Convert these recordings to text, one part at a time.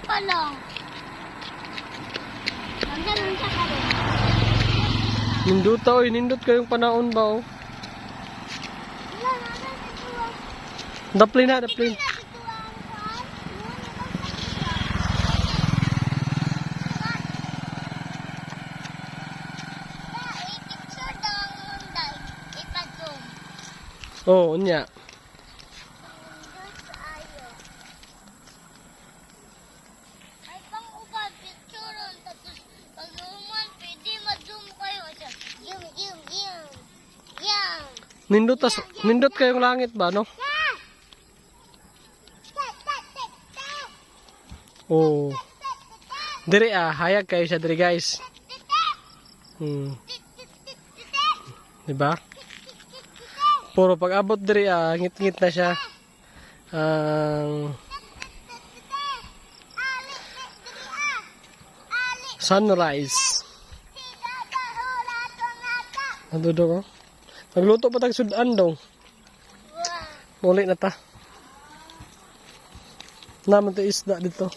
pa lang. Ganun siya ka rin. Nindot oy, nindot kayong panahon ba oh. Wala na ito ah. Daplin na, daplin. Oh, unya. Nindot kayong langit ba, no? Oh. Diri hayag kayo sa diri, guys. Diba? Puro pag abot diri, ngit-ngit na siya. Sunrise. Nadudo ko. Nagluto pa tag sudan daw. Muli na ta. Naman to isda dito.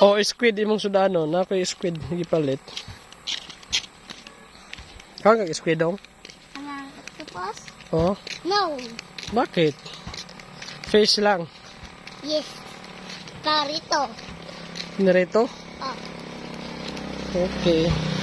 Oh, squid imong sudano. Na ko squid gipalit. Kang squid daw? Tapos? Oh. No. Bakit? Fish lang. Yes. Karito. Narito? Oh. Okay.